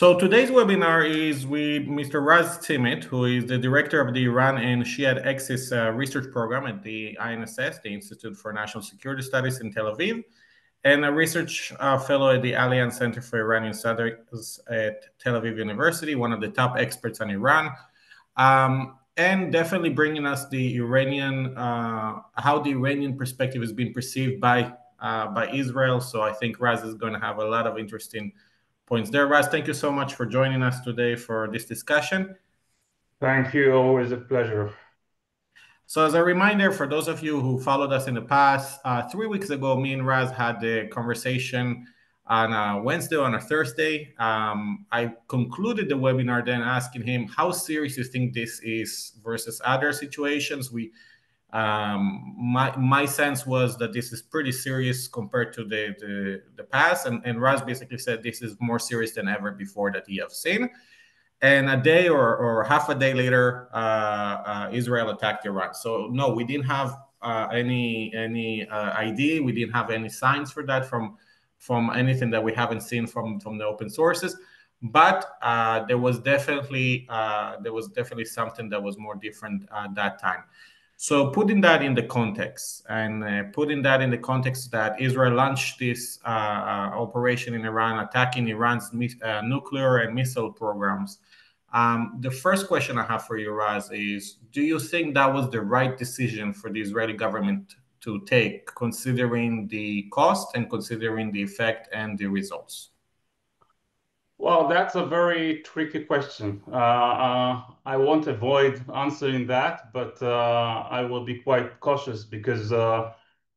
So today's webinar is with Mr. Raz Zimmt, who is the director of the Iran and Shiite Axis research program at the INSS, the Institute for National Security Studies in Tel Aviv, and a research fellow at the Alliance Center for Iranian Studies at Tel Aviv University, one of the top experts on Iran, and definitely bringing us the Iranian, how the Iranian perspective has been perceived by Israel. So I think Raz is going to have a lot of interesting points there. Raz, thank you so much for joining us today for this discussion. Thank you. Always a pleasure. So as a reminder, for those of you who followed us in the past, 3 weeks ago, me and Raz had a conversation on a Wednesday or on a Thursday. I concluded the webinar then asking him how serious you think this is versus other situations. My sense was that this is pretty serious compared to the past, and Raz basically said this is more serious than ever before that he have seen. And a day or half a day later, Israel attacked Iran. So no, we didn't have any ID. We didn't have any signs for that from anything that we haven't seen from the open sources. But there was definitely something that was more different at that time. So putting that in the context, and putting that in the context that Israel launched this operation in Iran, attacking Iran's nuclear and missile programs, the first question I have for you, Raz, is: do you think that was the right decision for the Israeli government to take, considering the cost and considering the effect and the results? Well, that's a very tricky question. I won't avoid answering that, but I will be quite cautious because,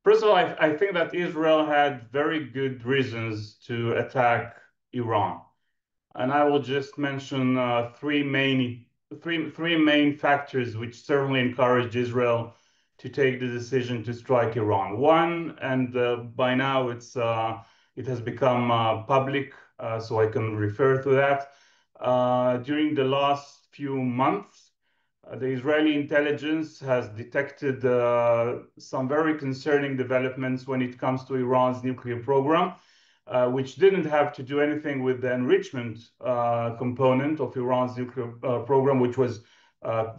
first of all, I think that Israel had very good reasons to attack Iran. And I will just mention three main factors which certainly encouraged Israel to take the decision to strike Iran. One, and by now it has become public, so I can refer to that. During the last few months, the Israeli intelligence has detected some very concerning developments when it comes to Iran's nuclear program, which didn't have to do anything with the enrichment component of Iran's nuclear program, which was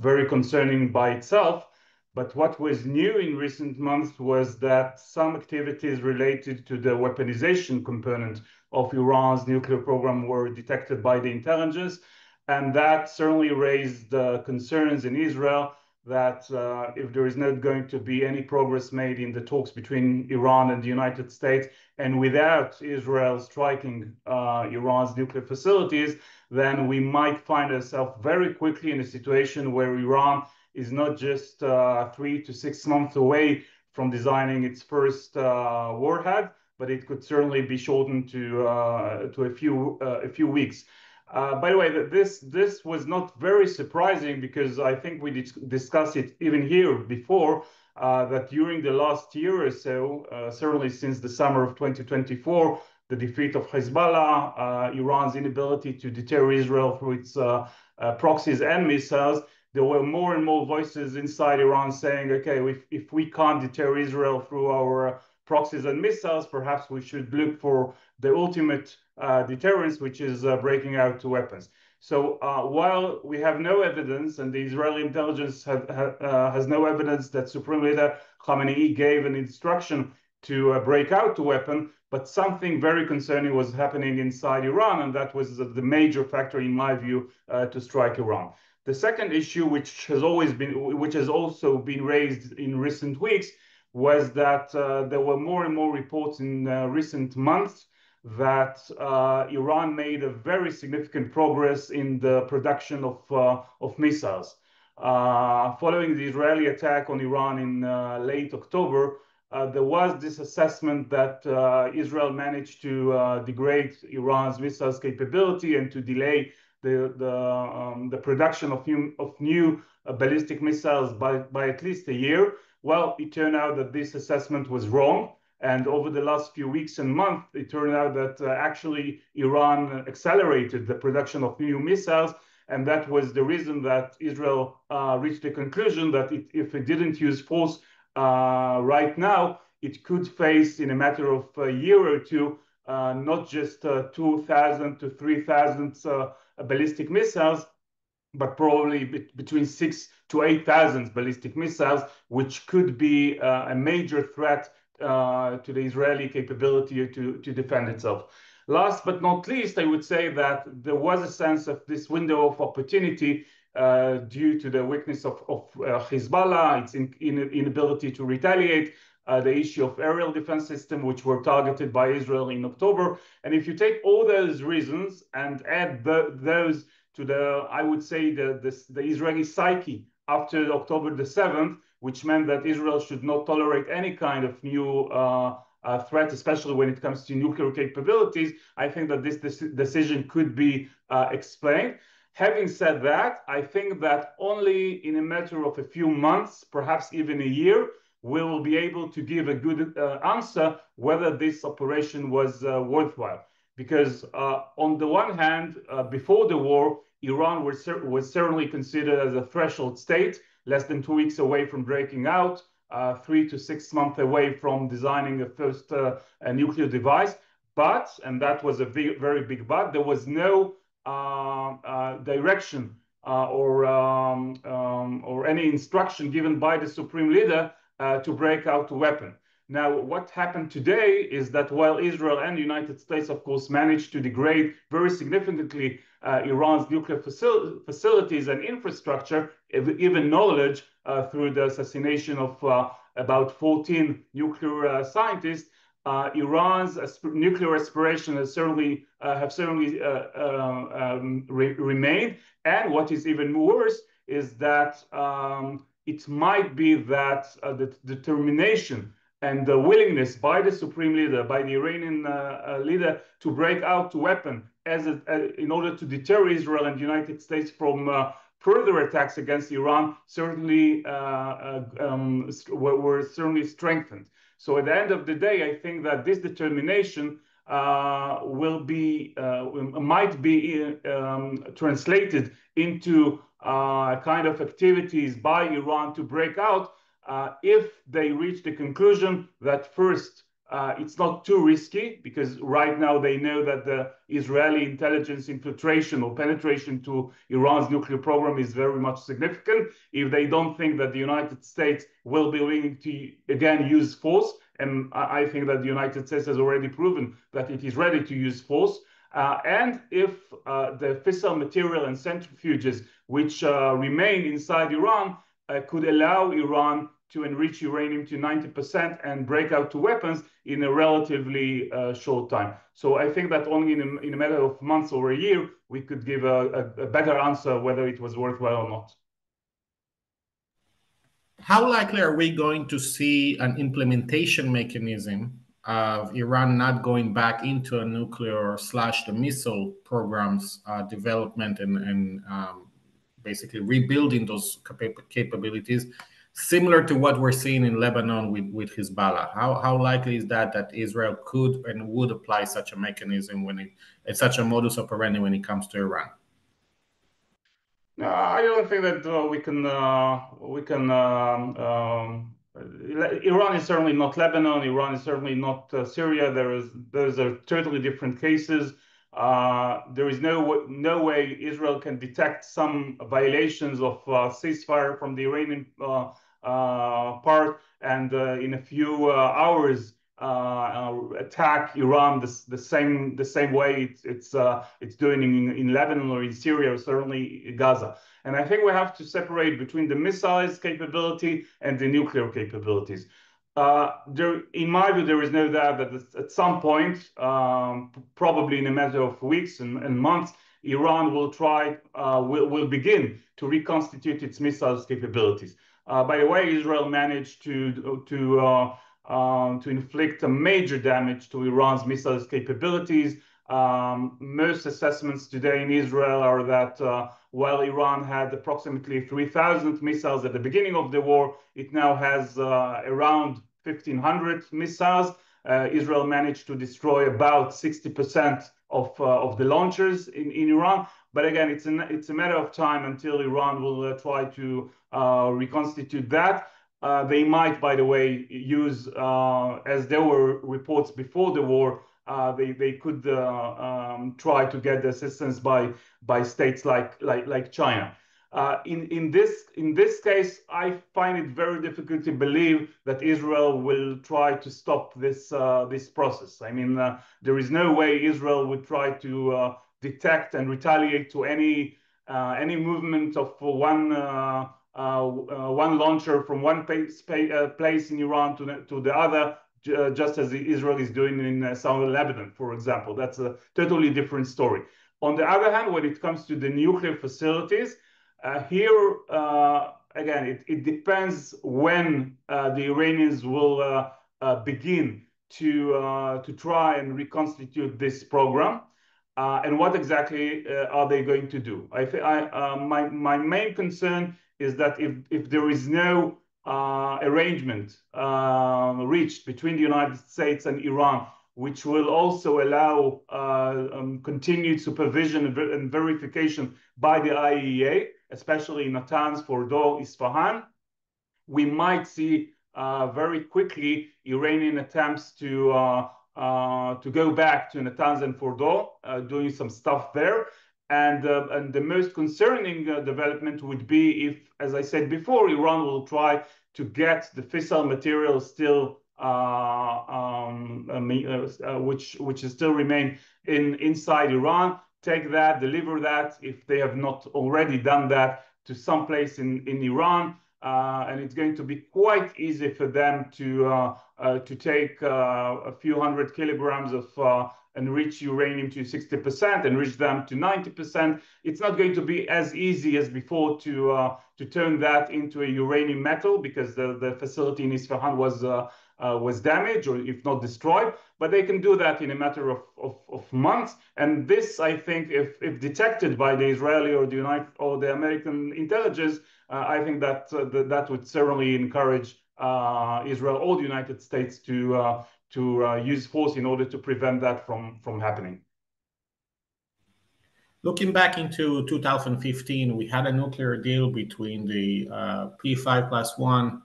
very concerning by itself. But what was new in recent months was that some activities related to the weaponization component of Iran's nuclear program were detected by the intelligence. And that certainly raised concerns in Israel that if there is not going to be any progress made in the talks between Iran and the United States, and without Israel striking Iran's nuclear facilities, then we might find ourselves very quickly in a situation where Iran is not just 3 to 6 months away from designing its first warhead, but it could certainly be shortened to a few weeks. By the way, this was not very surprising because I think we discussed it even here before, that during the last year or so, certainly since the summer of 2024, the defeat of Hezbollah, Iran's inability to deter Israel through its proxies and missiles, there were more and more voices inside Iran saying, okay, if we can't deter Israel through our proxies and missiles, perhaps we should look for the ultimate deterrence, which is breaking out to weapons. So while we have no evidence, and the Israeli intelligence has no evidence that Supreme Leader Khamenei gave an instruction to break out to weapon, but something very concerning was happening inside Iran, and that was the major factor, in my view, to strike Iran. The second issue, which has also been raised in recent weeks, was that there were more and more reports in recent months that Iran made a very significant progress in the production of missiles. Following the Israeli attack on Iran in late October, there was this assessment that Israel managed to degrade Iran's missiles capability and to delay the production of new ballistic missiles by at least a year. Well, it turned out that this assessment was wrong. And over the last few weeks and months, it turned out that actually Iran accelerated the production of new missiles. And that was the reason that Israel reached the conclusion that if it didn't use force right now, it could face, in a matter of a year or two, not just 2,000 to 3,000 ballistic missiles, but probably between 6 to 8,000 ballistic missiles, which could be a major threat to the Israeli capability to defend itself. Last but not least, I would say that there was a sense of this window of opportunity due to the weakness of Hezbollah, its inability to retaliate, the issue of aerial defense system, which were targeted by Israel in October. And if you take all those reasons and add those to the, I would say, the Israeli psyche after October the 7th, which meant that Israel should not tolerate any kind of new threat, especially when it comes to nuclear capabilities, I think that this decision could be explained. Having said that, I think that only in a matter of a few months, perhaps even a year, we will be able to give a good answer whether this operation was worthwhile. Because on the one hand, before the war, Iran was certainly considered as a threshold state, less than 2 weeks away from breaking out, 3 to 6 months away from designing a first nuclear device. But, and that was a very big but, there was no direction or any instruction given by the supreme leader to break out a weapon. Now, what happened today is that while Israel and the United States, of course, managed to degrade very significantly Iran's nuclear facilities and infrastructure, even knowledge through the assassination of about 14 nuclear scientists, Iran's nuclear aspirations have certainly remained. And what is even worse is that it might be that the determination and the willingness by the supreme leader, by the Iranian leader, to break out to weapon in order to deter Israel and the United States from further attacks against Iran certainly were certainly strengthened. So at the end of the day, I think that this determination might be translated into kind of activities by Iran to break out if they reach the conclusion that first, it's not too risky, because right now they know that the Israeli intelligence infiltration or penetration to Iran's nuclear program is very much significant. If they don't think that the United States will be willing to, again, use force, and I think that the United States has already proven that it is ready to use force, and if the fissile material and centrifuges which remain inside Iran could allow Iran to enrich uranium to 90% and break out to weapons in a relatively short time. So I think that only in a matter of months or a year, we could give a better answer whether it was worthwhile or not. How likely are we going to see an implementation mechanism of Iran not going back into a nuclear / the missile programs development and basically rebuilding those capabilities, similar to what we're seeing in Lebanon with Hezbollah? How likely is that Israel could and would apply such a mechanism such a modus operandi when it comes to Iran? No, I don't think that we can. Iran is certainly not Lebanon. Iran is certainly not Syria. Those are totally different cases. There is no way Israel can detect some violations of ceasefire from the Iranian part, and in a few hours attack Iran the same way it's doing in Lebanon or in Syria, or certainly Gaza. And I think we have to separate between the missiles capability and the nuclear capabilities. In my view, there is no doubt that at some point, probably in a matter of weeks and months, Iran will begin to reconstitute its missiles capabilities. By the way, Israel managed to inflict a major damage to Iran's missiles capabilities. Most assessments today in Israel are that while Iran had approximately 3,000 missiles at the beginning of the war, it now has around 1,500 missiles. Israel managed to destroy about 60% of the launchers in Iran. But again, it's a matter of time until Iran will try to reconstitute that. They might, by the way, use, as there were reports before the war, they could try to get assistance by states like China. In this case, I find it very difficult to believe that Israel will try to stop this process. I mean, there is no way Israel would try to detect and retaliate to any movement of one launcher from one place in Iran to the other, just as Israel is doing in southern Lebanon, for example. That's a totally different story. On the other hand, when it comes to the nuclear facilities, here, again, it depends when the Iranians will begin to try and reconstitute this program. And what exactly are they going to do? My main concern is that if there is no arrangement reached between the United States and Iran, which will also allow continued supervision and verification by the IAEA, especially in Natanz, Fordo, Isfahan, we might see very quickly Iranian attempts to go back to Natanz and Fordo, doing some stuff there. And the most concerning development would be if, as I said before, Iran will try to get the fissile material still, which still remain inside Iran, take that, deliver that, if they have not already done that, to some place in Iran. And it's going to be quite easy for them to take a few hundred kilograms of enrich uranium to 60%, enrich them to 90%. It's not going to be as easy as before to turn that into a uranium metal, because the facility in Isfahan was damaged, or if not destroyed. But they can do that in a matter of months. And this, I think, if detected by the Israeli or the American intelligence, I think that that would certainly encourage Israel or the United States to use force in order to prevent that from happening. Looking back into 2015, we had a nuclear deal between the P5+1,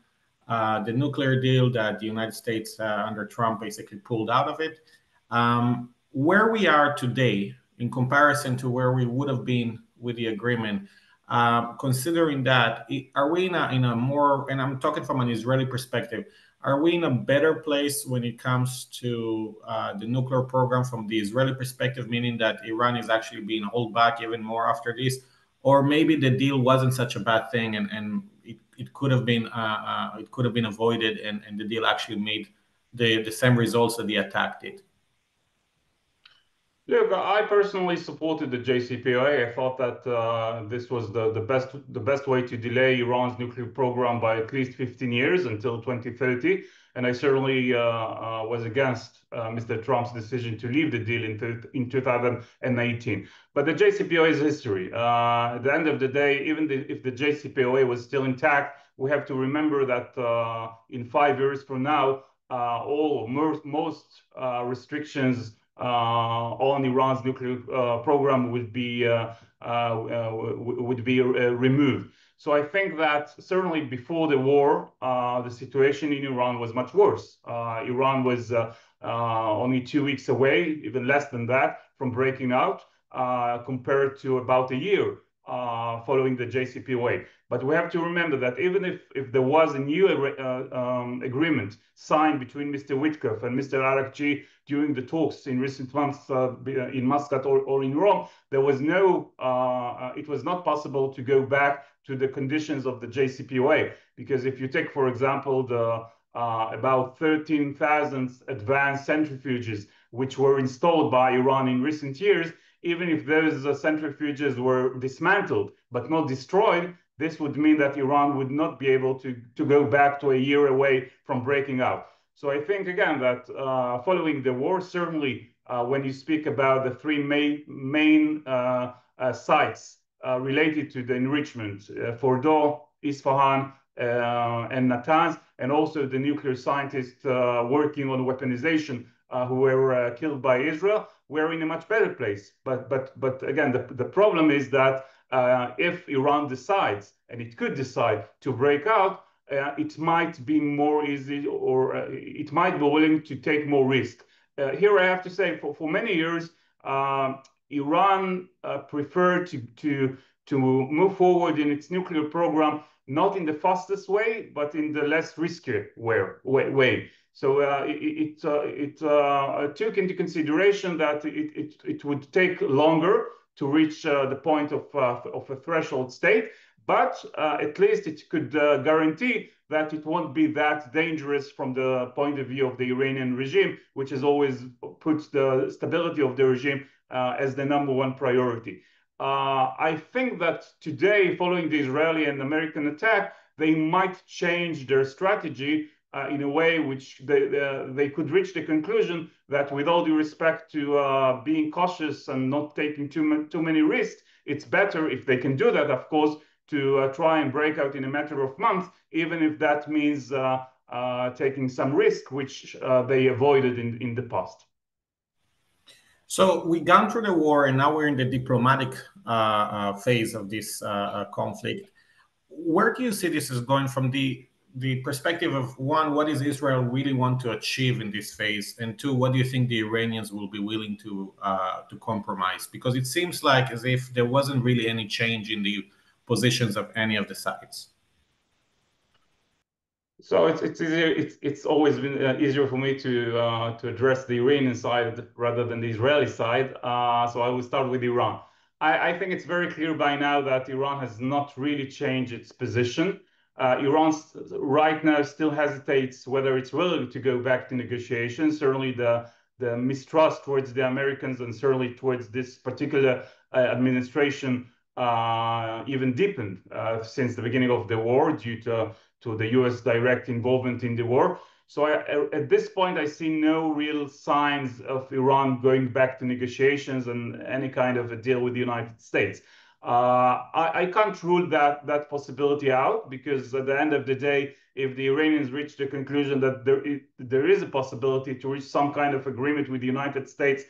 the nuclear deal that the United States under Trump basically pulled out of it. Where we are today, in comparison to where we would have been with the agreement, considering that, are we in a more, and I'm talking from an Israeli perspective, are we in a better place when it comes to the nuclear program from the Israeli perspective, meaning that Iran is actually being held back even more after this? Or maybe the deal wasn't such a bad thing, and it could have been avoided, and the deal actually made the same results that the attack did? Look, I personally supported the JCPOA. I thought that this was the best way to delay Iran's nuclear program by at least 15 years until 2030. And I certainly was against Mr. Trump's decision to leave the deal in 2018. But the JCPOA is history. At the end of the day, even if the JCPOA was still intact, we have to remember that in 5 years from now, most restrictions on Iran's nuclear program would be removed. So I think that certainly before the war, the situation in Iran was much worse. Iran was only 2 weeks away, even less than that, from breaking out, compared to about a year following the JCPOA. But we have to remember that even if there was a new agreement signed between Mr. Witkoff and Mr. Arakchi during the talks in recent months in Muscat or in Rome, there was it was not possible to go back to the conditions of the JCPOA. Because if you take, for example, the about 13,000 advanced centrifuges which were installed by Iran in recent years, even if those centrifuges were dismantled but not destroyed, this would mean that Iran would not be able to go back to a year away from breaking out. So I think, again, that following the war, certainly when you speak about the three main sites related to the enrichment, Fordo, Isfahan, and Natanz, and also the nuclear scientists working on weaponization who were killed by Israel, we're in a much better place. But again, the problem is that if Iran decides, and it could decide, to break out, it might be more easy, or it might be willing to take more risk. here I have to say, for many years, Iran preferred to move forward in its nuclear program, not in the fastest way, but in the less risky way. So it took into consideration that it would take longer to reach the point of a threshold state, but at least it could guarantee that it won't be that dangerous from the point of view of the Iranian regime, which has always put the stability of the regime as the #1 priority. I think that today, following the Israeli and American attack, they might change their strategy in a way which they could reach the conclusion that, with all due respect to being cautious and not taking too many risks, it's better, if they can do that, of course, to try and break out in a matter of months, even if that means taking some risk, which they avoided in the past. So we've gone through the war, and now we're in the diplomatic phase of this conflict. Where do you see this is going from the perspective of, one, what does Israel really want to achieve in this phase, and two, what do you think the Iranians will be willing to compromise? Because it seems like as if there wasn't really any change in the positions of any of the sides. So it's easier. It's always been easier for me to address the Iranian side rather than the Israeli side. So I will start with Iran. I think it's very clear by now that Iran has not really changed its position. Iran right now still hesitates whether it's willing to go back to negotiations. Certainly the mistrust towards the Americans and certainly towards this particular administration even deepened since the beginning of the war due to the US direct involvement in the war. So at this point, I see no real signs of Iran going back to negotiations and any kind of a deal with the United States. I can't rule that possibility out, because at the end of the day, if the Iranians reach the conclusion that there is a possibility to reach some kind of agreement with the United States,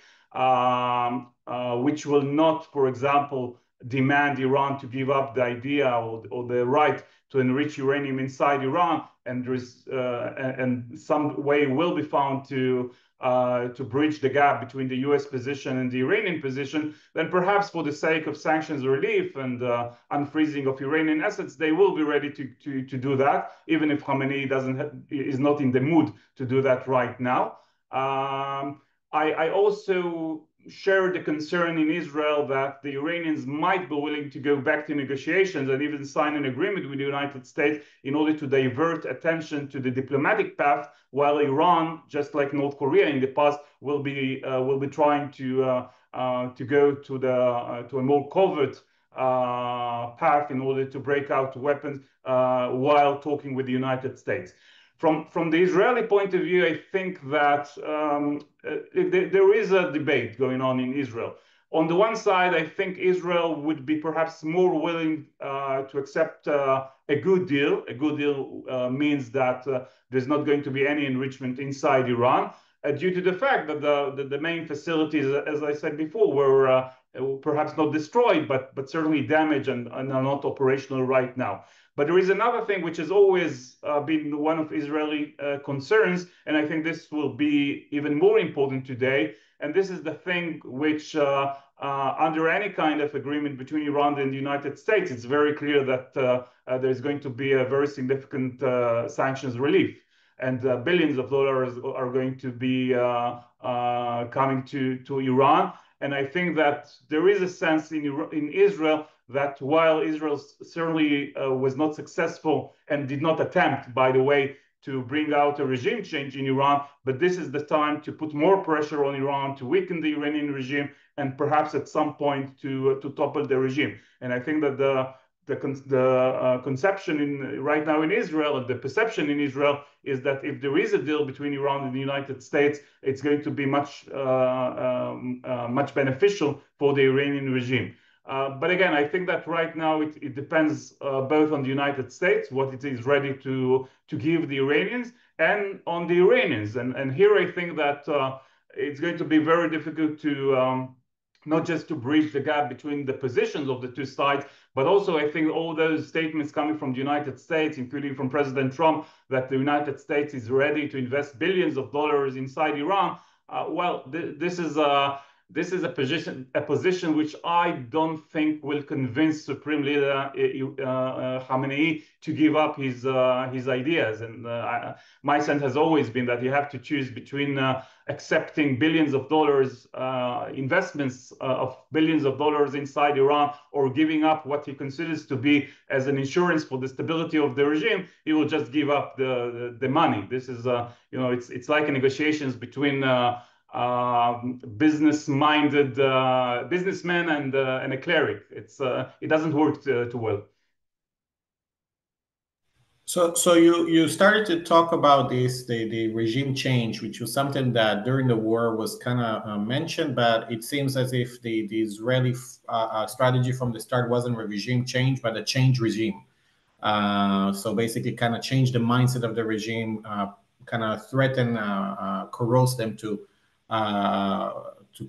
which will not, for example, demand Iran to give up the idea or the right to enrich uranium inside Iran, and some way will be found to bridge the gap between the US position and the Iranian position, then perhaps for the sake of sanctions relief and unfreezing of Iranian assets, they will be ready to do that, even if Khamenei is not in the mood to do that right now. I also share the concern in Israel that the Iranians might be willing to go back to negotiations and even sign an agreement with the United States in order to divert attention to the diplomatic path, while Iran, just like North Korea in the past, will be trying to go to a more covert path in order to break out weapons while talking with the United States. From the Israeli point of view, I think that there is a debate going on in Israel. On the one side, I think Israel would be perhaps more willing to accept a good deal. A good deal means that there's not going to be any enrichment inside Iran, due to the fact that the main facilities, as I said before, were perhaps not destroyed, but certainly damaged and are not operational right now. But there is another thing which has always been one of Israeli concerns, and I think this will be even more important today. And this is the thing which, under any kind of agreement between Iran and the United States, it's very clear that there's going to be a very significant sanctions relief. And billions of dollars are going to be coming to Iran. And I think that there is a sense in Israel that while Israel certainly was not successful and did not attempt, by the way, to bring out a regime change in Iran, but this is the time to put more pressure on Iran, to weaken the Iranian regime, and perhaps at some point to topple the regime. And I think that the conception right now in Israel, and the perception in Israel, is that if there is a deal between Iran and the United States, it's going to be much beneficial for the Iranian regime. But again, I think that right now it depends both on the United States, what it is ready to give the Iranians, and on the Iranians. And here I think that it's going to be very difficult to not just to bridge the gap between the positions of the two sides, but also I think all those statements coming from the United States, including from President Trump, that the United States is ready to invest billions of dollars inside Iran, well, this is a position which I don't think will convince Supreme Leader Khamenei to give up his ideas. And my sense has always been that you have to choose between accepting billions of dollars investments of billions of dollars inside Iran, or giving up what he considers to be as an insurance for the stability of the regime. He will just give up the money. This is it's like negotiations between business-minded businessman and a cleric. It doesn't work too well. So you started to talk about the regime change, which was something that during the war was kind of mentioned, but it seems as if the Israeli strategy from the start wasn't a regime change, but a change regime. So basically, kind of change the mindset of the regime, kind of threaten, corrode them to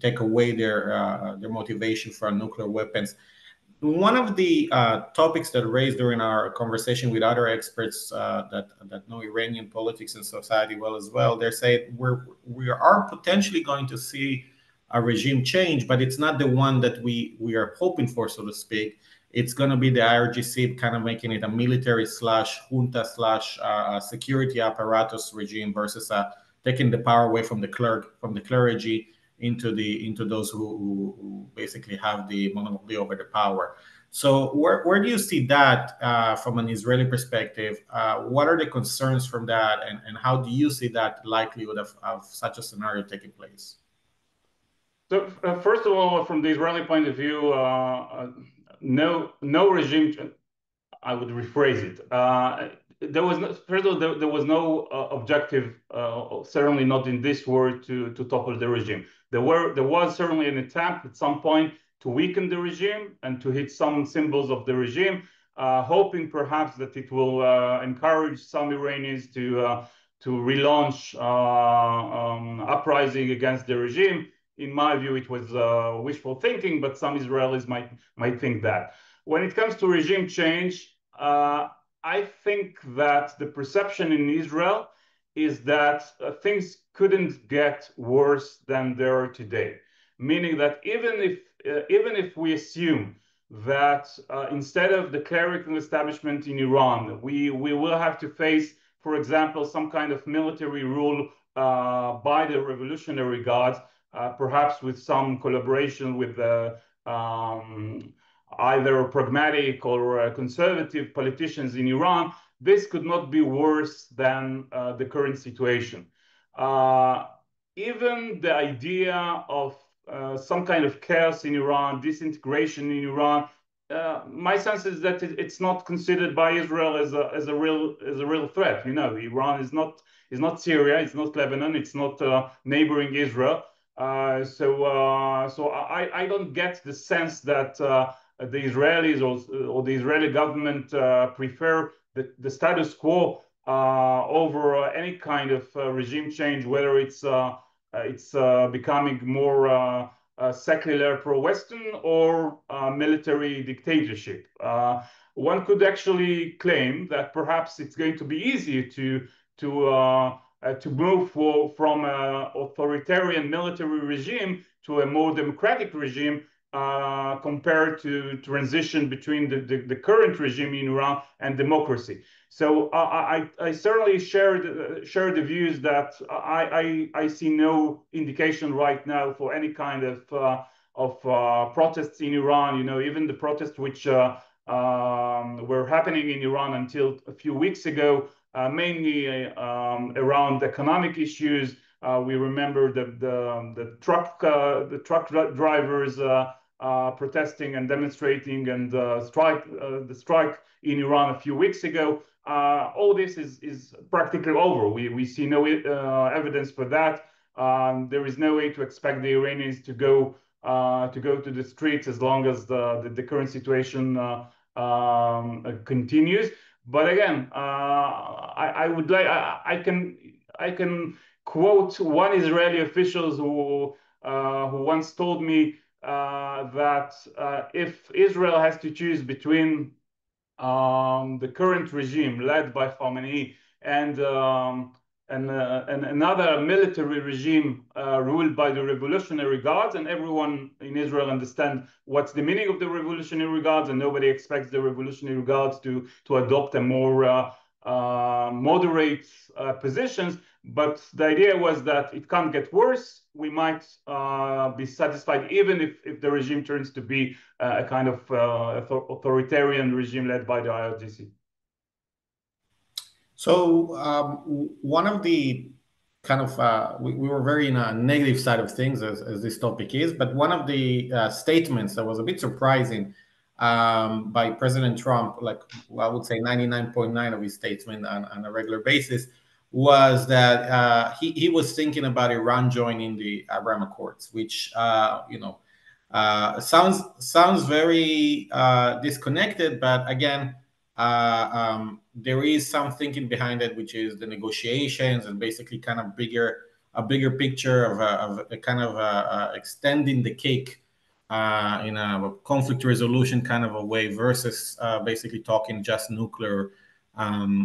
take away their motivation for nuclear weapons. One of the topics that raised during our conversation with other experts that know Iranian politics and society well as well, they say we are potentially going to see a regime change, but it's not the one that we are hoping for, so to speak. It's going to be the IRGC kind of making it a military slash junta slash security apparatus regime versus taking the power away from the clergy into those who basically have the monopoly over the power. So where do you see that from an Israeli perspective? What are the concerns from that, and how do you see that likelihood of such a scenario taking place? So first of all, from the Israeli point of view, no regime. I would rephrase it. There was no, first of all, there was no objective, certainly not in this war, to topple the regime. There was certainly an attempt at some point to weaken the regime and to hit some symbols of the regime, hoping perhaps that it will encourage some Iranians to relaunch uprising against the regime. In my view, it was wishful thinking, but some Israelis might think that. When it comes to regime change, I think that the perception in Israel is that things couldn't get worse than they are today. Meaning that even if we assume that instead of the clerical establishment in Iran, we will have to face, for example, some kind of military rule by the Revolutionary Guards, perhaps with some collaboration with the either pragmatic or conservative politicians in Iran, this could not be worse than the current situation. Even the idea of some kind of chaos in Iran, disintegration in Iran, my sense is that it's not considered by Israel as a real threat. You know, Iran is not Syria, it's not Lebanon, it's not neighboring Israel. So I don't get the sense that the Israelis or the Israeli government prefer the status quo over any kind of regime change, whether it's becoming more secular pro-Western or military dictatorship. One could actually claim that perhaps it's going to be easier to move from an authoritarian military regime to a more democratic regime compared to transition between the current regime in Iran and democracy. So I certainly share the views that I see no indication right now for any kind of protests in Iran. You know, even the protests which were happening in Iran until a few weeks ago, mainly around economic issues. We remember the truck drivers protesting and demonstrating and the strike in Iran a few weeks ago. All this is practically over. We see no evidence for that. There is no way to expect the Iranians to go to the streets as long as the current situation continues. But again, I can quote one Israeli official who once told me that if Israel has to choose between the current regime led by Khamenei and and another military regime ruled by the Revolutionary Guards, and everyone in Israel understands what's the meaning of the Revolutionary Guards, and nobody expects the Revolutionary Guards to adopt a more moderate positions. But the idea was that it can't get worse. We might be satisfied even if the regime turns to be a kind of authoritarian regime led by the IRGC. So one of the kind of we were very in a negative side of things as this topic is, but one of the statements that was a bit surprising by President Trump, like I would say 99.9 of his statement on a regular basis, was that he was thinking about Iran joining the Abraham Accords, which sounds very disconnected, but again. There is some thinking behind it, which is the negotiations and basically kind of a bigger picture of a kind of extending the cake in a conflict resolution kind of a way versus basically talking just nuclear.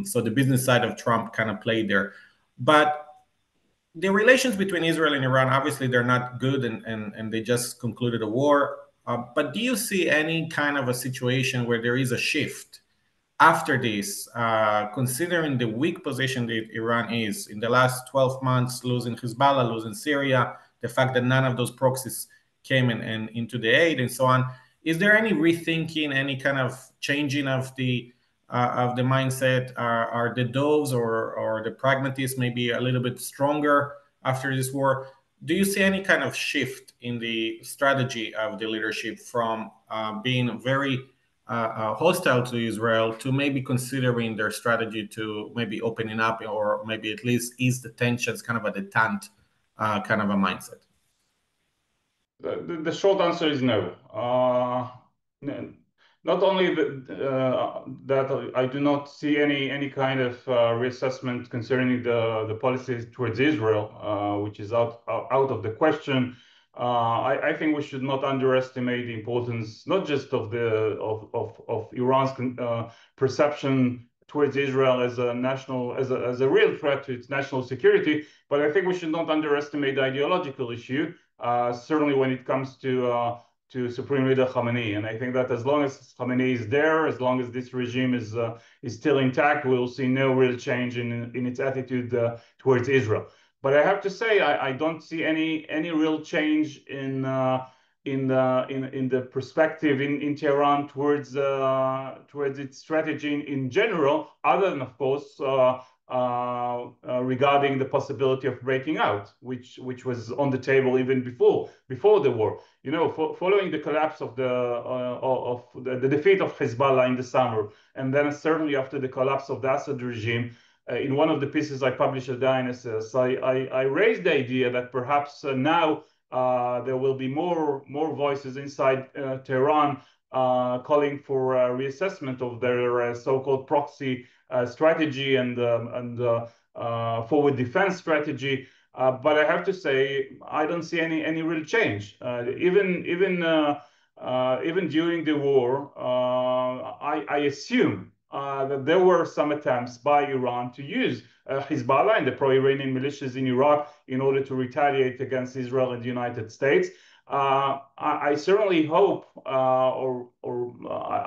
So the business side of Trump kind of played there. But the relations between Israel and Iran, obviously, they're not good, and they just concluded a war. But do you see any kind of a situation where there is a shift after this, considering the weak position that Iran is in the last 12 months, losing Hezbollah, losing Syria, the fact that none of those proxies came in into the aid and so on, is there any rethinking, any kind of changing of the mindset? Are the doves or the pragmatists maybe a little bit stronger after this war? Do you see any kind of shift in the strategy of the leadership from being very hostile to Israel to maybe considering their strategy to maybe opening up or maybe at least ease the tensions, kind of a detente kind of a mindset? The short answer is no. Not only that I do not see any kind of reassessment concerning the policies towards Israel, which is out of the question. I think we should not underestimate the importance not just of Iran's perception towards Israel as a real threat to its national security, but I think we should not underestimate the ideological issue. Certainly when it comes to Supreme Leader Khamenei, and I think that as long as Khamenei is there, as long as this regime is still intact, we will see no real change in its attitude towards Israel. But I have to say, I don't see any real change in the perspective in Tehran towards its strategy in general, other than of course regarding the possibility of breaking out, which was on the table even before the war. You know, following the collapse of the defeat of Hezbollah in the summer, and then certainly after the collapse of the Assad regime. In one of the pieces I published at the INSS, I raised the idea that perhaps now there will be more voices inside Tehran calling for a reassessment of their so-called proxy strategy and forward defense strategy. But I have to say, I don't see any real change. Even during the war, I assume that there were some attempts by Iran to use Hezbollah and the pro-Iranian militias in Iraq in order to retaliate against Israel and the United States. I certainly hope, or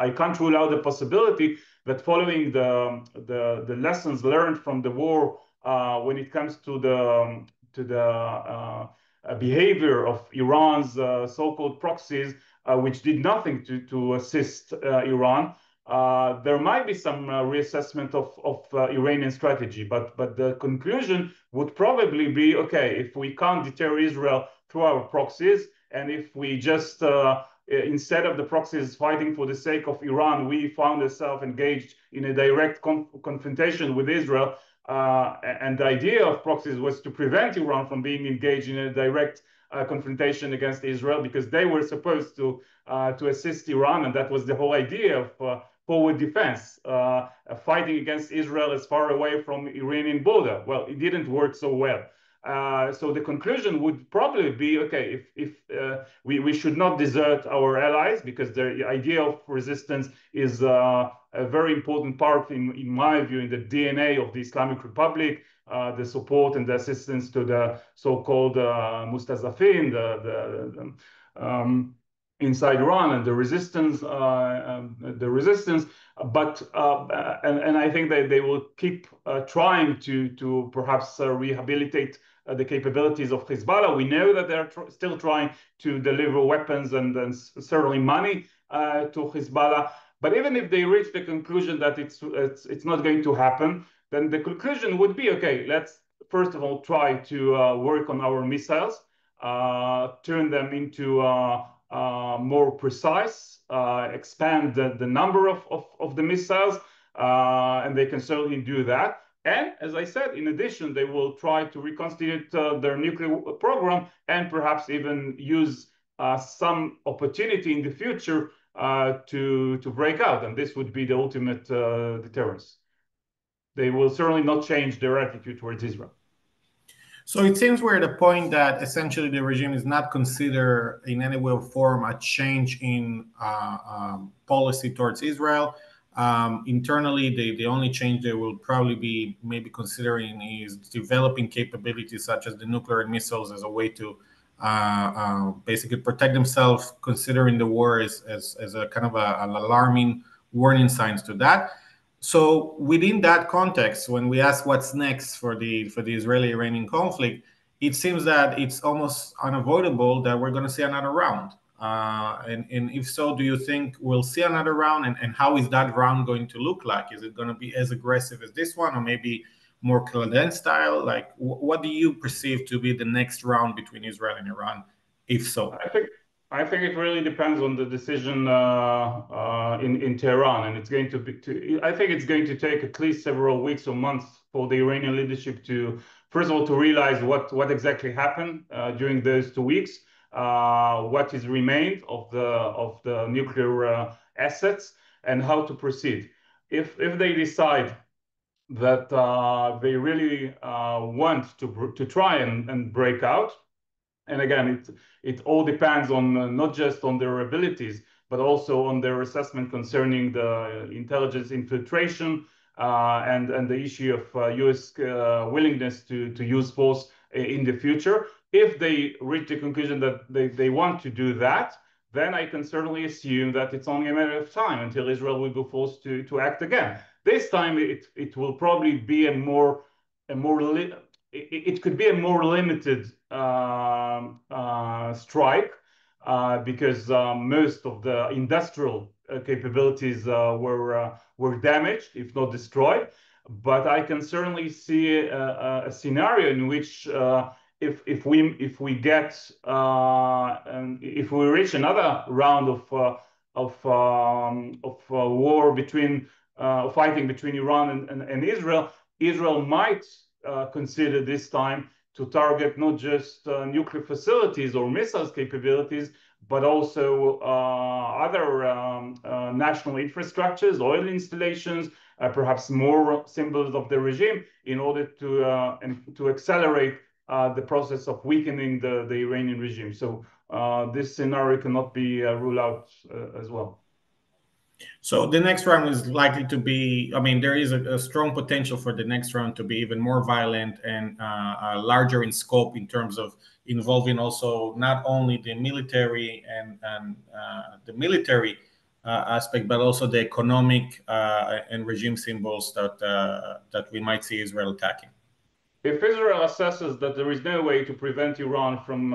I can't rule out the possibility that following the lessons learned from the war, when it comes to the behavior of Iran's so-called proxies, which did nothing to assist Iran. There might be some reassessment of Iranian strategy, but the conclusion would probably be, okay, if we can't deter Israel through our proxies, and if we just, instead of the proxies fighting for the sake of Iran, we found ourselves engaged in a direct confrontation with Israel, and the idea of proxies was to prevent Iran from being engaged in a direct confrontation against Israel, because they were supposed to assist Iran, and that was the whole idea of forward defense, fighting against Israel as far away from Iranian border. Well, it didn't work so well. So the conclusion would probably be, okay, if we should not desert our allies, because the idea of resistance is a very important part, in my view, in the DNA of the Islamic Republic. the support and the assistance to the so-called Mustazafin, inside Iran, and the resistance. But and I think that they will keep trying to perhaps rehabilitate the capabilities of Hezbollah. We know that they're still trying to deliver weapons and certainly money to Hezbollah. But even if they reach the conclusion that it's not going to happen, then the conclusion would be, okay, let's first of all try to work on our missiles, turn them into more precise, expand the number of the missiles, and they can certainly do that. And as I said, in addition, they will try to reconstitute their nuclear program and perhaps even use some opportunity in the future to break out. And this would be the ultimate deterrence. They will certainly not change their attitude towards Israel. So it seems we're at a point that essentially the regime is not consider in any way or form a change in policy towards Israel. Internally, the only change they will probably be maybe considering is developing capabilities such as the nuclear missiles as a way to basically protect themselves, considering the war as a kind of an alarming warning signs to that. So within that context, when we ask what's next for the Israeli-Iranian conflict, it seems that it's almost unavoidable that we're going to see another round. And if so, do you think we'll see another round? And how is that round going to look like? Is it going to be as aggressive as this one, or maybe more clandestine? Like, what do you perceive to be the next round between Israel and Iran, if so? I think it really depends on the decision in Tehran, and it's going to be. I think it's going to take at least several weeks or months for the Iranian leadership to, first of all, to realize what exactly happened during those 2 weeks, what is remained of the nuclear assets, and how to proceed. If they decide that they really want to try and break out. And again, it all depends on not just on their abilities, but also on their assessment concerning the intelligence infiltration and the issue of U.S. Willingness to use force in the future. If they reach the conclusion that they want to do that, then I can certainly assume that it's only a matter of time until Israel will be forced to act again. This time, it will probably be it could be a more limited strike because most of the industrial capabilities were damaged, if not destroyed. But I can certainly see a scenario in which if we get if we reach another round of war between fighting between Iran and Israel, Israel might consider this time to target not just nuclear facilities or missiles capabilities, but also other national infrastructures, oil installations, perhaps more symbols of the regime, in order to accelerate the process of weakening the Iranian regime. So this scenario cannot be ruled out as well. So the next round is likely to be, I mean, there is a strong potential for the next round to be even more violent and larger in scope in terms of involving also not only the military and the military aspect, but also the economic and regime symbols that we might see Israel attacking. If Israel assesses that there is no way to prevent Iran from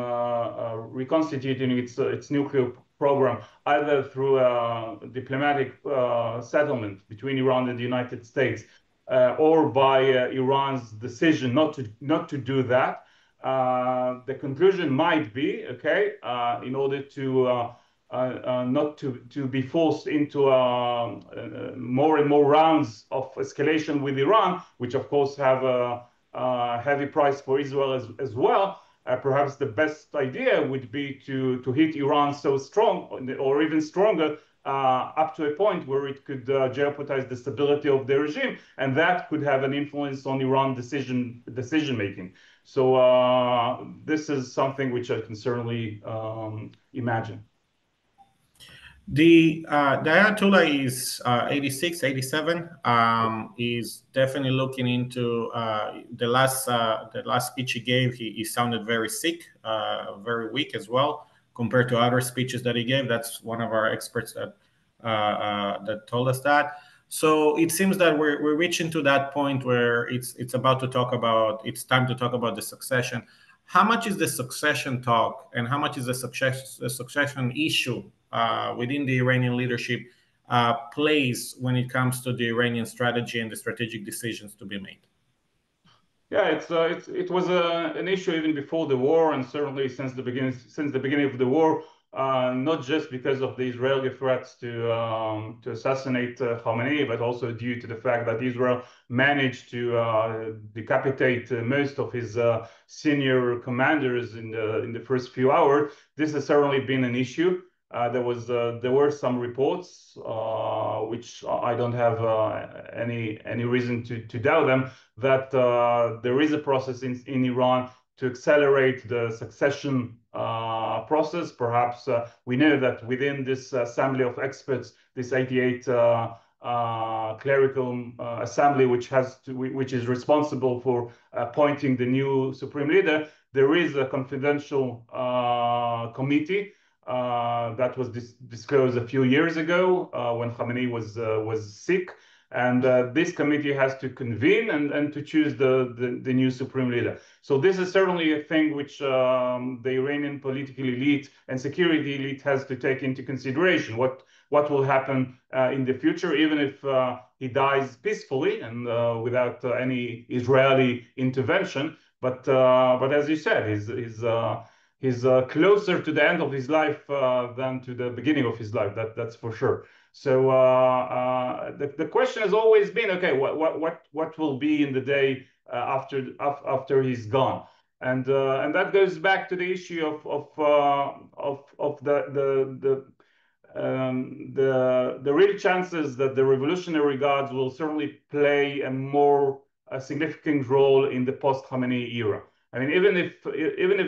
reconstituting its nuclear program, either through a diplomatic settlement between Iran and the United States, or by Iran's decision not to do that, the conclusion might be, okay, in order to not to be forced into more and more rounds of escalation with Iran, which of course have a heavy price for Israel as well. Perhaps the best idea would be to hit Iran so strong, or even stronger, up to a point where it could jeopardize the stability of the regime, and that could have an influence on Iran decision making. So this is something which I can certainly imagine. The Ayatollah is 86, 87. Is definitely looking into the last speech he gave. He sounded very sick, very weak as well compared to other speeches that he gave. That's one of our experts that told us that. So it seems that we're reaching to that point where it's about to talk about. It's time to talk about the succession. How much is the succession talk, and how much is the succession issue within the Iranian leadership plays when it comes to the Iranian strategy and the strategic decisions to be made? Yeah, it was an issue even before the war, and certainly since the beginning of the war. Not just because of the Israeli threats to assassinate Khamenei, but also due to the fact that Israel managed to decapitate most of his senior commanders in the first few hours. This has certainly been an issue. There were some reports, which I don't have any reason to doubt them, that there is a process in Iran to accelerate the succession process. Perhaps we know that within this assembly of experts, this 88 clerical assembly, which is responsible for appointing the new supreme leader, there is a confidential committee that was disclosed a few years ago when Khamenei was sick. And this committee has to convene and to choose the new supreme leader. So this is certainly a thing which the Iranian political elite and security elite has to take into consideration. What will happen in the future, even if he dies peacefully and without any Israeli intervention. But as you said, he's closer to the end of his life than to the beginning of his life. That's for sure. So the question has always been, okay, what will be in the day after he's gone, and that goes back to the issue of the real chances that the Revolutionary Guards will certainly play a significant role in the post-Khamenei era. I mean, even if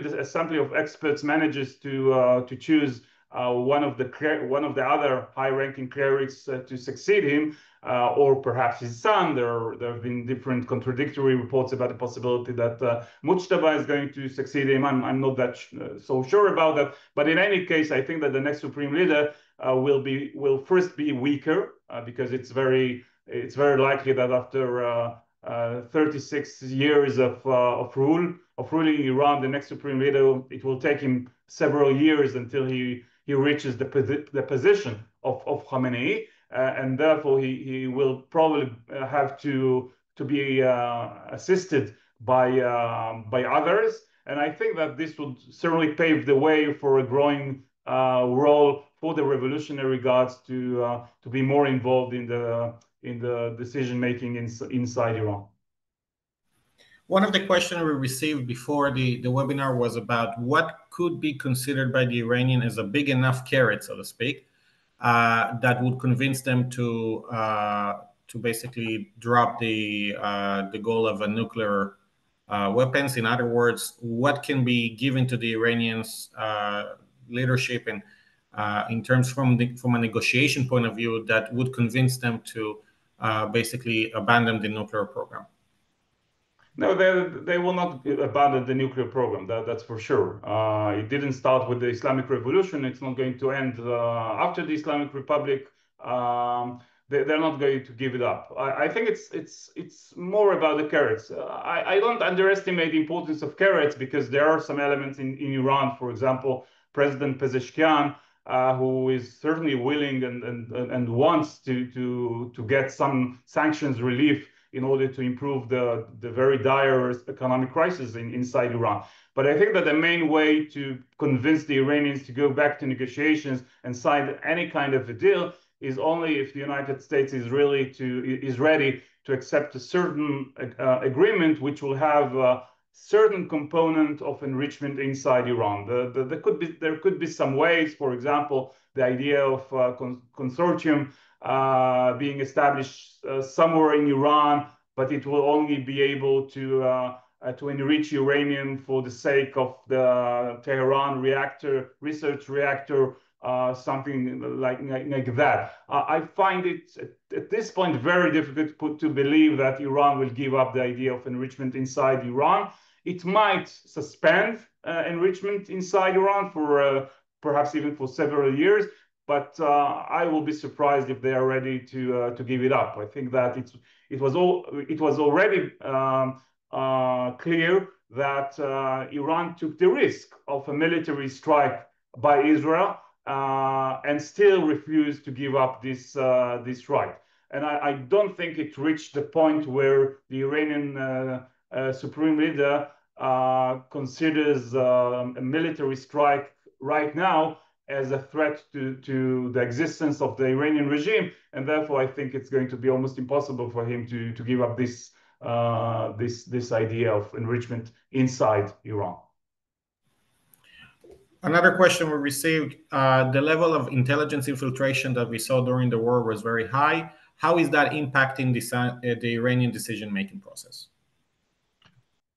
the assembly of experts manages to choose one of the other high-ranking clerics to succeed him, or perhaps his son. There have been different contradictory reports about the possibility that Mujtaba is going to succeed him. I'm not that so sure about that. But in any case, I think that the next supreme leader will first be weaker because it's very likely that after 36 years of ruling Iran, the next supreme leader, it will take him several years until he reaches the position of Khamenei, and therefore he will probably have to be assisted by others. And I think that this would certainly pave the way for a growing role for the Revolutionary Guards to be more involved in the decision making inside Iran. One of the questions we received before the webinar was about what could be considered by the Iranian as a big enough carrot, so to speak, that would convince them to basically drop the goal of a nuclear weapons. In other words, what can be given to the Iranians leadership and in terms from a negotiation point of view that would convince them to basically abandon the nuclear program? No, they will not abandon the nuclear program. That's for sure. It didn't start with the Islamic Revolution. It's not going to end after the Islamic Republic. They're not going to give it up. I think it's more about the carrots. I don't underestimate the importance of carrots because there are some elements in Iran. For example, President Pezeshkian, who is certainly willing and wants to get some sanctions relief in order to improve the very dire economic crisis inside Iran. But I think that the main way to convince the Iranians to go back to negotiations and sign any kind of a deal is only if the United States is ready to accept a certain agreement which will have a certain component of enrichment inside Iran. There could be some ways, for example, the idea of consortium being established somewhere in Iran, but it will only be able to to enrich uranium for the sake of the Tehran research reactor, something like that. I find it at this point very difficult to believe that Iran will give up the idea of enrichment inside Iran. It might suspend enrichment inside Iran for perhaps even for several years, but I will be surprised if they are ready to give it up. I think that it was already clear that Iran took the risk of a military strike by Israel and still refused to give up this right. And I don't think it reached the point where the Iranian supreme leader considers a military strike right now as a threat to the existence of the Iranian regime, and therefore I think it's going to be almost impossible for him to give up this idea of enrichment inside Iran. Another question we received, the level of intelligence infiltration that we saw during the war was very high. How is that impacting the Iranian decision-making process?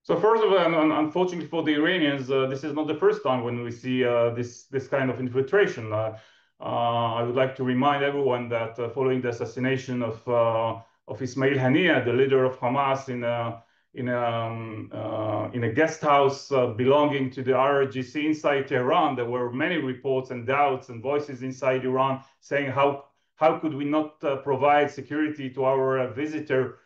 So first of all, unfortunately for the Iranians, this is not the first time when we see this kind of infiltration. I would like to remind everyone that following the assassination of Ismail Haniyeh, the leader of Hamas, in a guest house belonging to the IRGC inside Tehran, there were many reports and doubts and voices inside Iran saying how could we not provide security to our visitor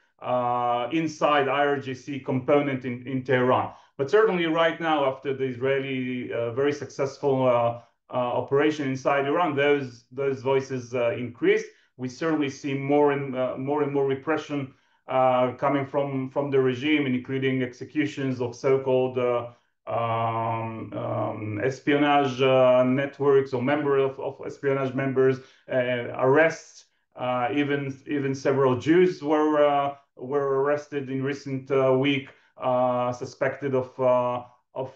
inside IRGC component in Tehran. But certainly right now, after the Israeli very successful operation inside Iran, those voices increased. We certainly see more and more repression coming from the regime, including executions of so-called espionage networks or members of espionage members, arrests. Even several Jews were arrested in recent week, suspected of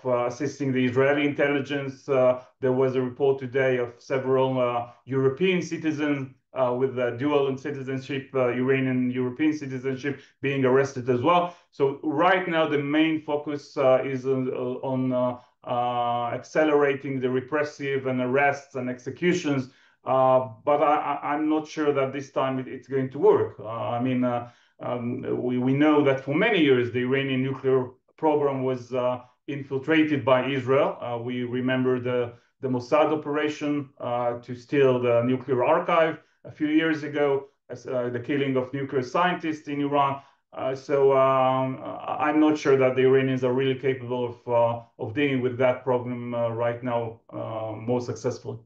assisting the Israeli intelligence. There was a report today of several European citizens with dual citizenship, Iranian European citizenship, being arrested as well. So right now the main focus is on accelerating the repressive and arrests and executions. But I'm not sure that this time it's going to work. We know that for many years the Iranian nuclear program was infiltrated by Israel. We remember the Mossad operation to steal the nuclear archive a few years ago, the killing of nuclear scientists in Iran. So I'm not sure that the Iranians are really capable of dealing with that problem right now more successfully.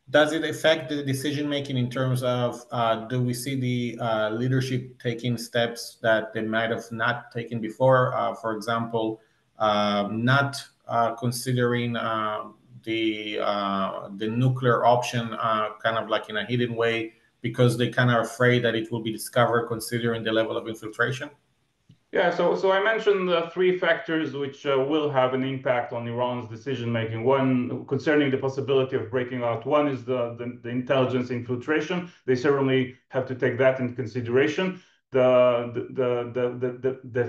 Does it affect the decision making in terms of do we see the leadership taking steps that they might have not taken before? For example, not considering the nuclear option kind of like in a hidden way because they kind of afraid that it will be discovered considering the level of infiltration? Yeah, so I mentioned three factors which will have an impact on Iran's decision making. One, concerning the possibility of breaking out. One is the intelligence infiltration. They certainly have to take that into consideration. The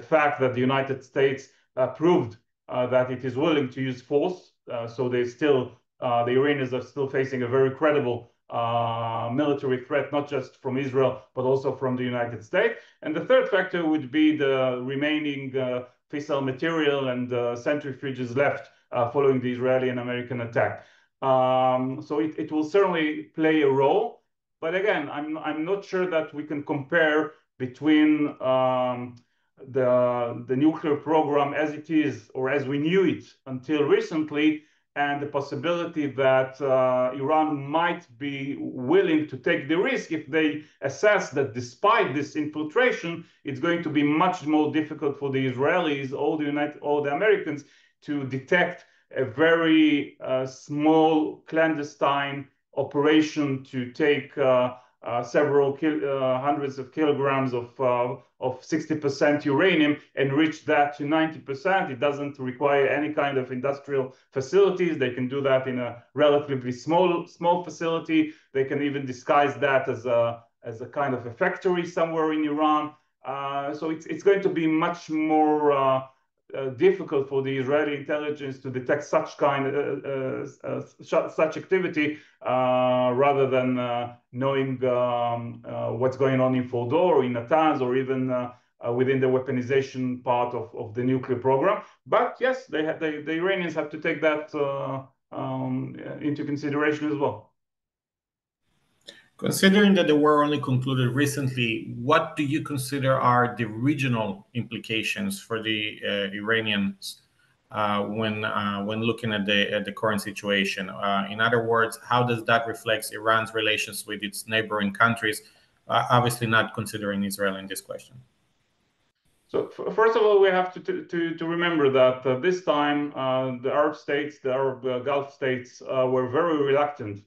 fact that the United States proved that it is willing to use force. So the Iranians are still facing a very credible military threat, not just from Israel, but also from the United States. And the third factor would be the remaining fissile material and centrifuges left following the Israeli and American attack. So it will certainly play a role. But again, I'm not sure that we can compare between the nuclear program as it is or as we knew it until recently and the possibility that Iran might be willing to take the risk if they assess that despite this infiltration, it's going to be much more difficult for the Israelis or the Americans to detect a very small clandestine operation to take several hundreds of kilograms of 60% uranium, enrich that to 90%. It doesn't require any kind of industrial facilities. They can do that in a relatively small facility. They can even disguise that as a kind of a factory somewhere in Iran. So it's going to be much more difficult for the Israeli intelligence to detect such such activity rather than knowing what's going on in Fordo or in Natanz or even within the weaponization part of the nuclear program. But yes, the Iranians have to take that into consideration as well. Considering that the war only concluded recently, what do you consider are the regional implications for the Iranians when looking at the current situation? In other words, how does that reflect Iran's relations with its neighboring countries? Obviously, not considering Israel in this question. So first of all, we have to remember that this time the Arab states, the Arab Gulf states, were very reluctant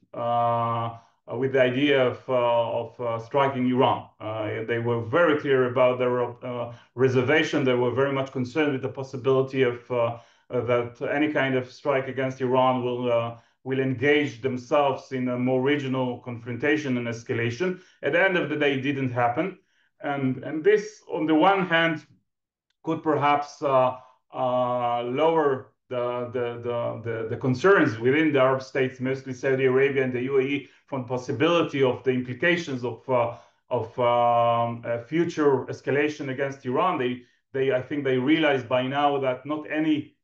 with the idea of striking Iran. They were very clear about their reservation. They were very much concerned with the possibility of that any kind of strike against Iran will engage themselves in a more regional confrontation and escalation. At the end of the day, it didn't happen. And this, on the one hand, could perhaps lower the concerns within the Arab states, mostly Saudi Arabia and the UAE, from the possibility of the implications of future escalation against Iran. I think they realize by now that not any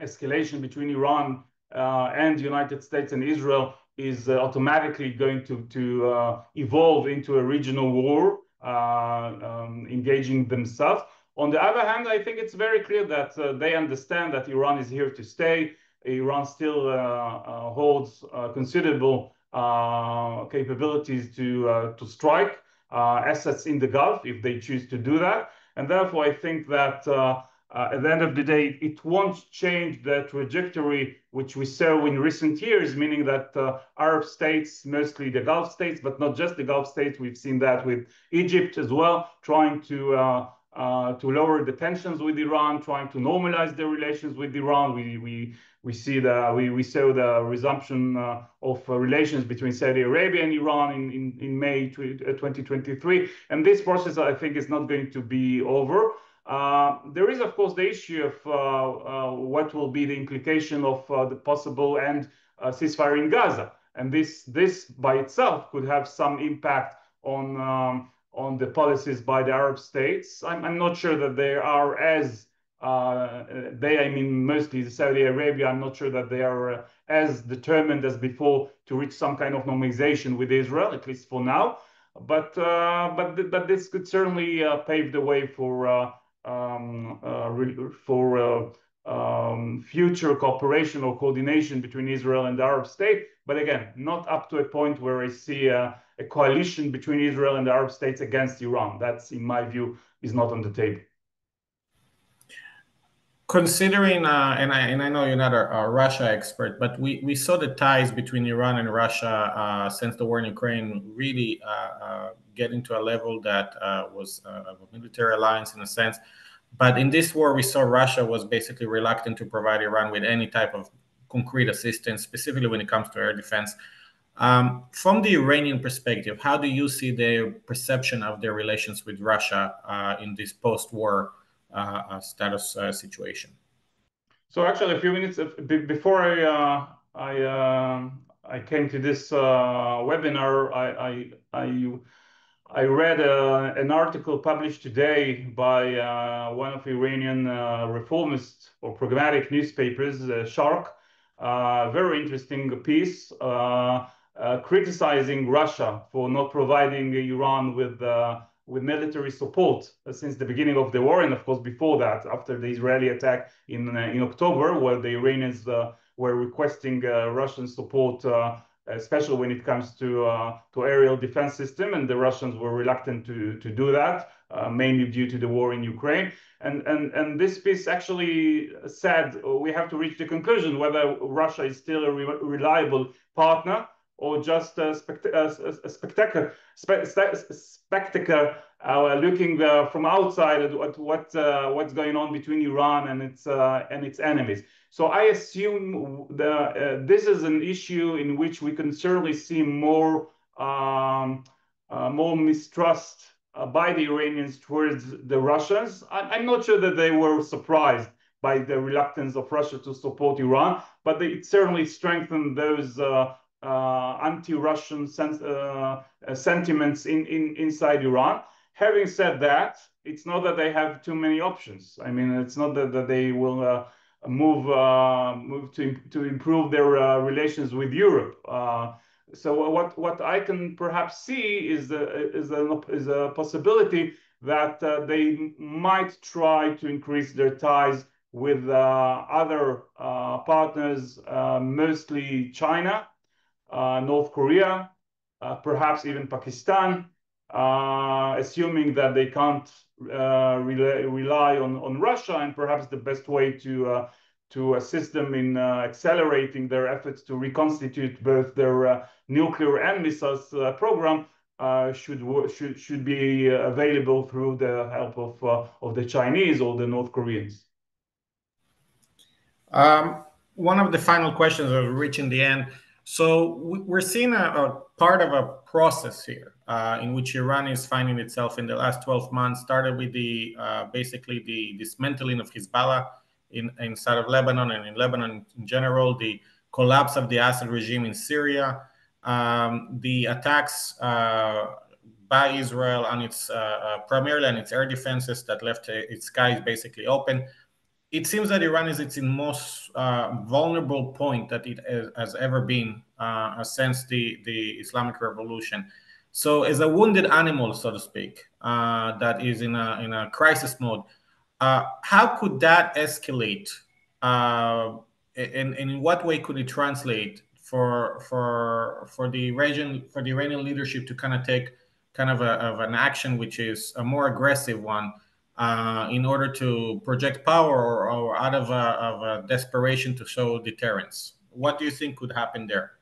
escalation between Iran and the United States and Israel is automatically going to evolve into a regional war, engaging themselves. On the other hand, I think it's very clear that they understand that Iran is here to stay. Iran still holds considerable capabilities to strike assets in the Gulf if they choose to do that. And therefore, I think that at the end of the day, it won't change the trajectory which we saw in recent years, meaning that Arab states, mostly the Gulf states, but not just the Gulf states, we've seen that with Egypt as well, trying to lower the tensions with Iran, trying to normalize their relations with Iran. We saw the resumption of relations between Saudi Arabia and Iran in May 2023, and this process, I think, is not going to be over. There is, of course, the issue of what will be the implication of the possible end ceasefire in Gaza, and this by itself could have some impact on the policies by the Arab states. I'm not sure that they are as I mean, mostly Saudi Arabia. I'm not sure that they are as determined as before to reach some kind of normalization with Israel, at least for now. But this could certainly pave the way for future cooperation or coordination between Israel and the Arab state. But again, not up to a point where I see a coalition between Israel and the Arab states against Iran. That's, in my view, is not on the table. Considering, and I know you're not a Russia expert, but we saw the ties between Iran and Russia since the war in Ukraine really get into a level that was a military alliance in a sense. But in this war, we saw Russia was basically reluctant to provide Iran with any type of concrete assistance, specifically when it comes to air defense. From the Iranian perspective, how do you see their perception of their relations with Russia in this post-war status situation? So actually, a few minutes before I came to this webinar, I read an article published today by one of Iranian reformist or pragmatic newspapers, Sharq. Very interesting piece criticizing Russia for not providing Iran with military support since the beginning of the war, and of course before that, after the Israeli attack in October, where the Iranians were requesting Russian support, especially when it comes to aerial defense system, and the Russians were reluctant to do that, mainly due to the war in Ukraine. And this piece actually said we have to reach the conclusion whether Russia is still a reliable partner or just a spectacle looking from outside at what's going on between Iran and its enemies. So I assume this is an issue in which we can certainly see more mistrust by the Iranians towards the Russians. I'm not sure that they were surprised by the reluctance of Russia to support Iran, but it certainly strengthened those anti-Russian sentiments inside Iran. Having said that, it's not that they have too many options. I mean, it's not that they will move to improve their relations with Europe. So what I can perhaps see is a possibility that they might try to increase their ties with other partners, mostly China, North Korea, perhaps even Pakistan, assuming that they can't rely on Russia, and perhaps the best way to assist them in accelerating their efforts to reconstitute both their nuclear and missiles program should be available through the help of the Chinese or the North Koreans. One of the final questions as we're reaching the end. So we're seeing a part of a process here in which Iran is finding itself in the last 12 months. Started with the basically the dismantling of Hezbollah inside of Lebanon and in Lebanon in general, the collapse of the Assad regime in Syria, the attacks by Israel on its primarily on its air defenses that left its skies basically open. It seems that Iran is its most vulnerable point that it has ever been since the Islamic Revolution. So, as a wounded animal, so to speak, that is in a crisis mode, how could that escalate? And in what way could it translate for the region, for the Iranian leadership to kind of take kind of an action which is a more aggressive one? In order to project power or out of a desperation to show deterrence. What do you think could happen there?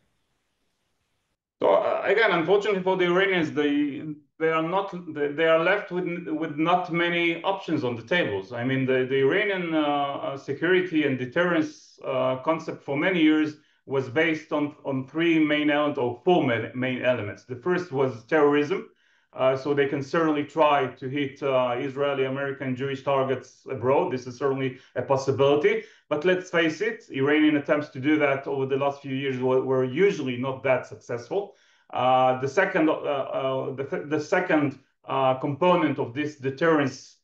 So again, unfortunately for the Iranians, they are left with not many options on the tables. I mean, the Iranian security and deterrence concept for many years was based on three main elements or four main elements. The first was terrorism. So they can certainly try to hit Israeli, American, Jewish targets abroad. This is certainly a possibility. But let's face it, Iranian attempts to do that over the last few years were usually not that successful. The second component of this deterrence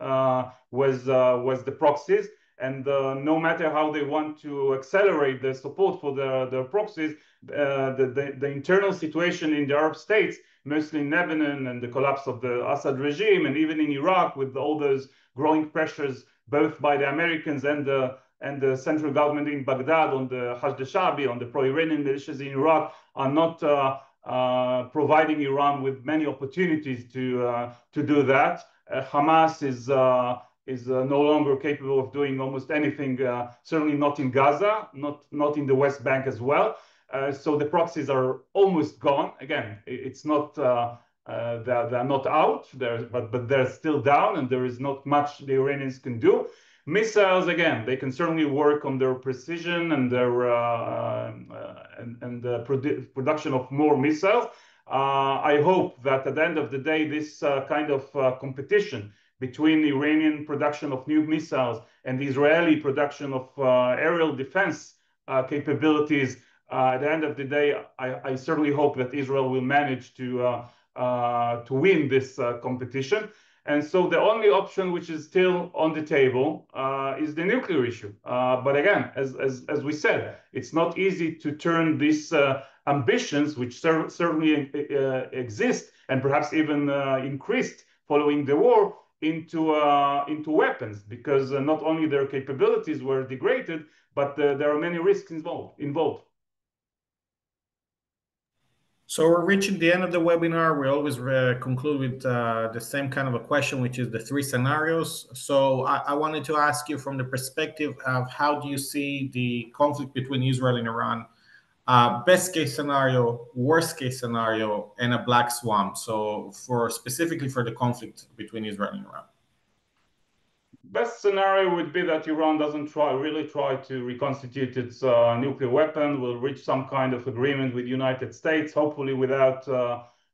was the proxies. And no matter how they want to accelerate the support for the proxies, the internal situation in the Arab states, mostly in Lebanon and the collapse of the Assad regime, and even in Iraq with all those growing pressures, both by the Americans and the central government in Baghdad on the Hashd al-Sha'bi, on the pro-Iranian militias in Iraq, are not providing Iran with many opportunities to do that. Hamas is no longer capable of doing almost anything, certainly not in Gaza, not in the West Bank as well. So the proxies are almost gone. Again, it's not they're not out there, but they're still down, and there is not much the Iranians can do. Missiles, again, they can certainly work on their precision and their production of more missiles. I hope that at the end of the day, this kind of competition between the Iranian production of new missiles and the Israeli production of aerial defense capabilities, at the end of the day, I certainly hope that Israel will manage to win this competition. And so the only option which is still on the table is the nuclear issue. But again, as we said, it's not easy to turn these ambitions, which certainly exist and perhaps even increased following the war, into weapons, because not only their capabilities were degraded, but there are many risks involved. So we're reaching the end of the webinar. We always conclude with the same kind of a question, which is the three scenarios. So I wanted to ask you from the perspective of how do you see the conflict between Israel and Iran, best case scenario, worst case scenario, and a black swan. So specifically for the conflict between Israel and Iran. Best scenario would be that Iran doesn't really try to reconstitute its nuclear weapon, will reach some kind of agreement with the United States, hopefully without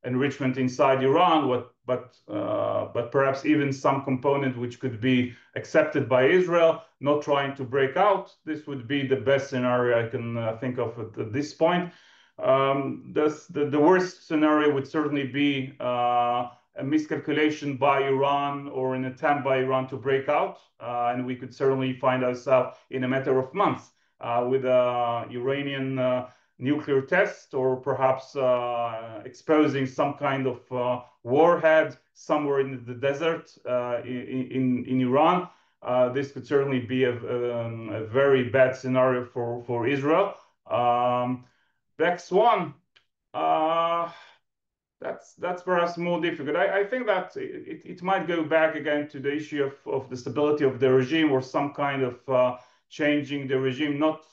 enrichment inside Iran, but perhaps even some component which could be accepted by Israel, not trying to break out. This would be the best scenario I can think of at this point. The worst scenario would certainly be a miscalculation by Iran or an attempt by Iran to break out, and we could certainly find ourselves in a matter of months with a Iranian nuclear test, or perhaps exposing some kind of warhead somewhere in the desert in Iran. This could certainly be a very bad scenario for Israel. Black Swan, that's perhaps more difficult. I think that it might go back again to the issue of the stability of the regime, or some kind of changing the regime. Not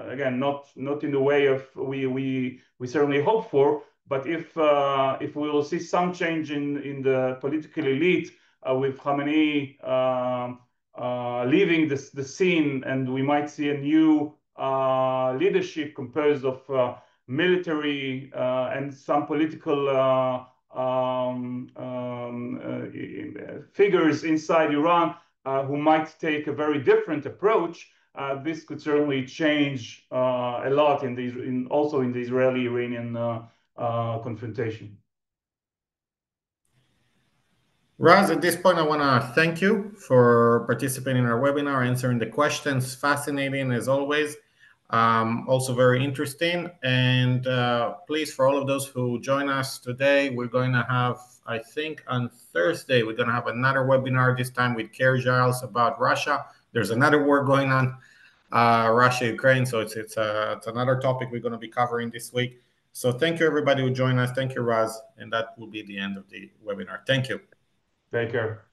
again, not in the way of we certainly hope for, but if we will see some change in the political elite with Khamenei leaving the scene, and we might see a new leadership composed of military and some political figures inside Iran who might take a very different approach. This could certainly change a lot also in the Israeli-Iranian confrontation. Raz, at this point, I want to thank you for participating in our webinar, answering the questions. Fascinating as always. Also very interesting. And please, for all of those who join us today, we're going to have, I think on Thursday, we're going to have another webinar, this time with Kerry Giles about Russia. There's another war going on, Russia, Ukraine. So it's another topic we're going to be covering this week. So thank you, everybody who joined us. Thank you, Raz. And that will be the end of the webinar. Thank you. Take care.